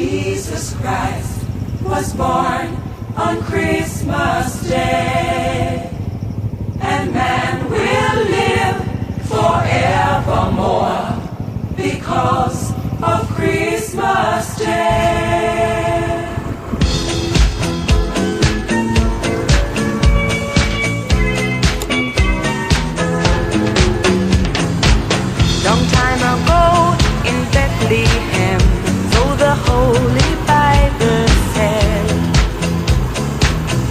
Jesus Christ was born on Christmas Day, and man will live forevermore because of Christmas Day. Long time ago in Bethlehem, so the Holy Bible said,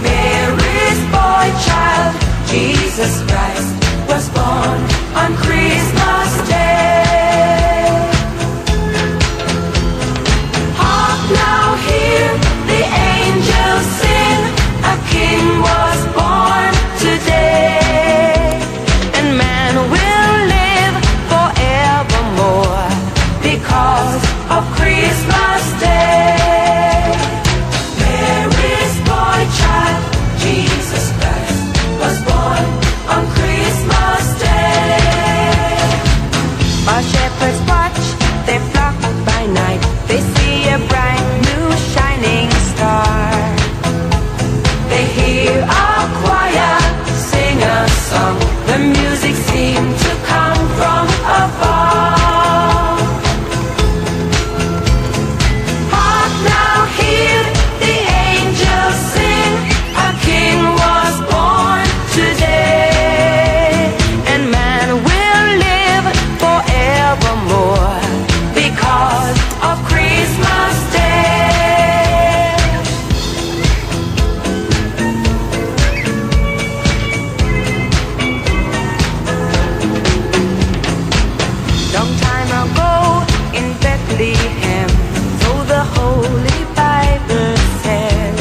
Mary's boy child, Jesus Christ, was born on Christmas Day. Hark now, hear the angels sing, a king was born today, and man will live forevermore because of Christmas Day. Mary's boy child, Jesus Christ, was born on Christmas Day. While shepherds watch their flock by night, they see a bright new shining star. They hear a choir sing a song, the music seemed to come from afar. Hark now, hear the angels sing, a king was born today, And man will live forevermore because of Christmas Day. Long time ago in Bethlehem, so the Holy Bible said,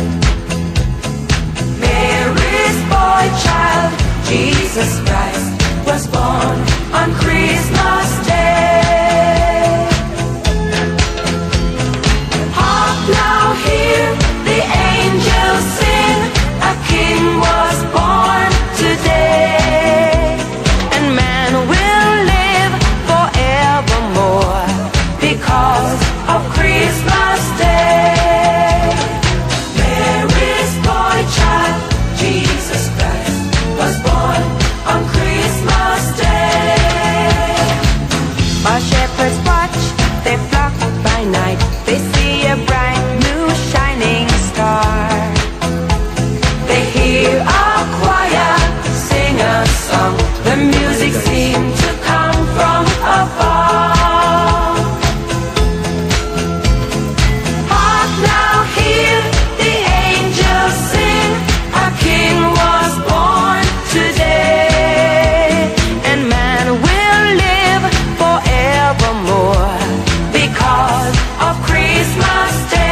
Mary's boy child, Jesus Christ, was born on Christmas Day. Hark now, hear the angels sing, a king was born today, and man will live forevermore because of Christmas Day. Mary's boy child, Jesus Christ, was born on Christmas Day. While shepherds watch their flock by night, they see a bright new shining star. They hear a choir sing a song, the music seemed to come from afar. Hark now, hear the angels sing, a king was born today, And man will live forevermore because of Christmas Day.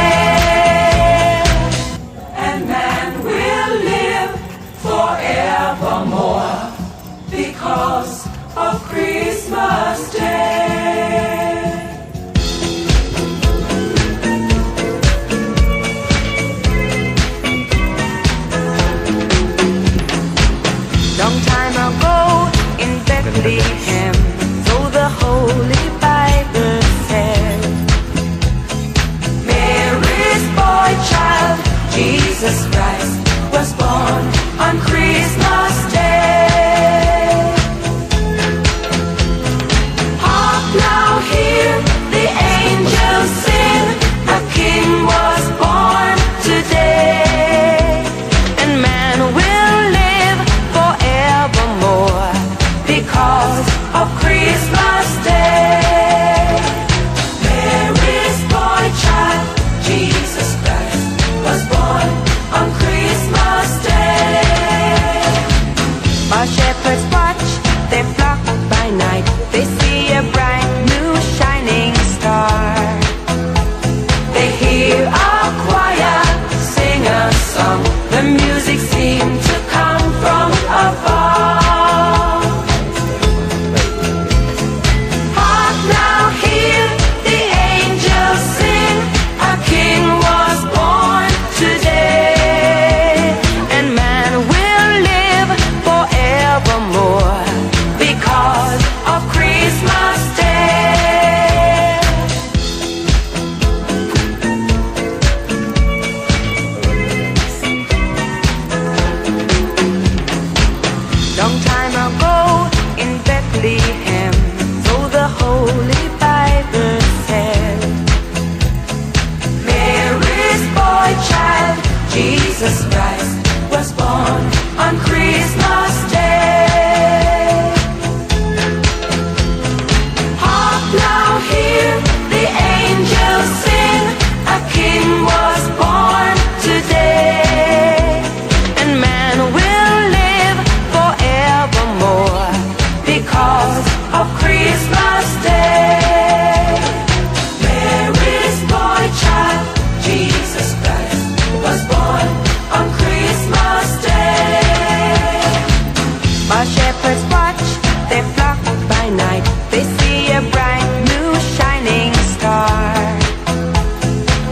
Holy Bible said. Mary's boy child, Jesus Christ, was born on Christmas Day. Hark now, hear the angels sing, a king was born today, and man will live forevermore because of Christmas Day. Mary's boy child, Jesus Christ, was born on Christmas Day. While shepherds watch, they flock by night, they see a bright new shining star.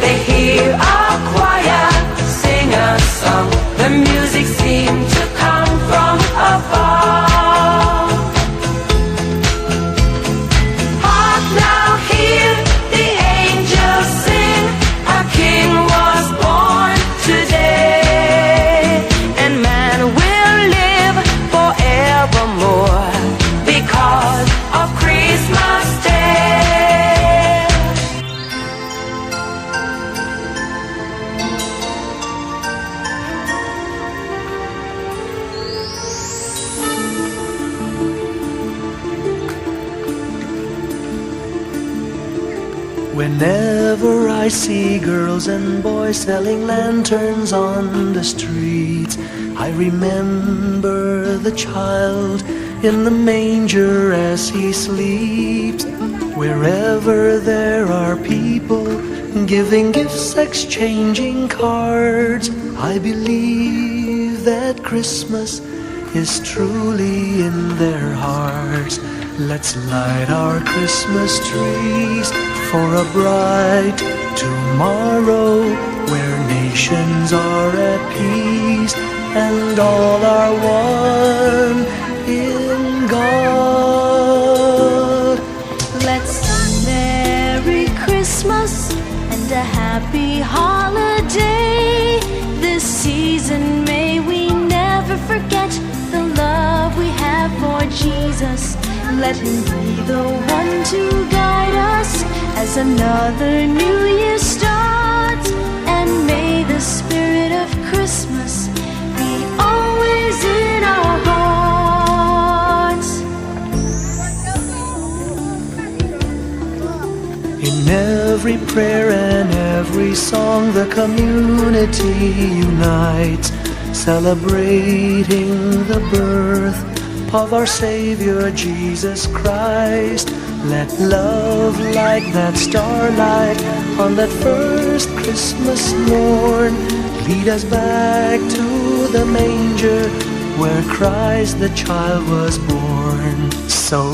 They hear a choir sing a song, the music seemed to come from afar. Hark now, hear the angels sing, a king was born today, and man will live forevermore because of Christmas Day. Whenever I see girls and boys selling lanterns on the streets, I remember the child in the manger as he sleeps. Wherever there are people giving gifts, exchanging cards, I believe that Christmas is truly in their hearts. Let's light our Christmas trees for a bright tomorrow, where nations are at peace and all are one in God. Let's sing Merry Christmas and a happy holiday. This season may we never forget the love we have for Jesus. Let him be the one to guide us as another new year starts. And may the spirit of Christmas be always in our hearts. In every prayer and every song, the community unites, celebrating the birth of our Savior Jesus Christ. Let love like that starlight on that first Christmas morn lead us back to the manger where Christ the child was born. So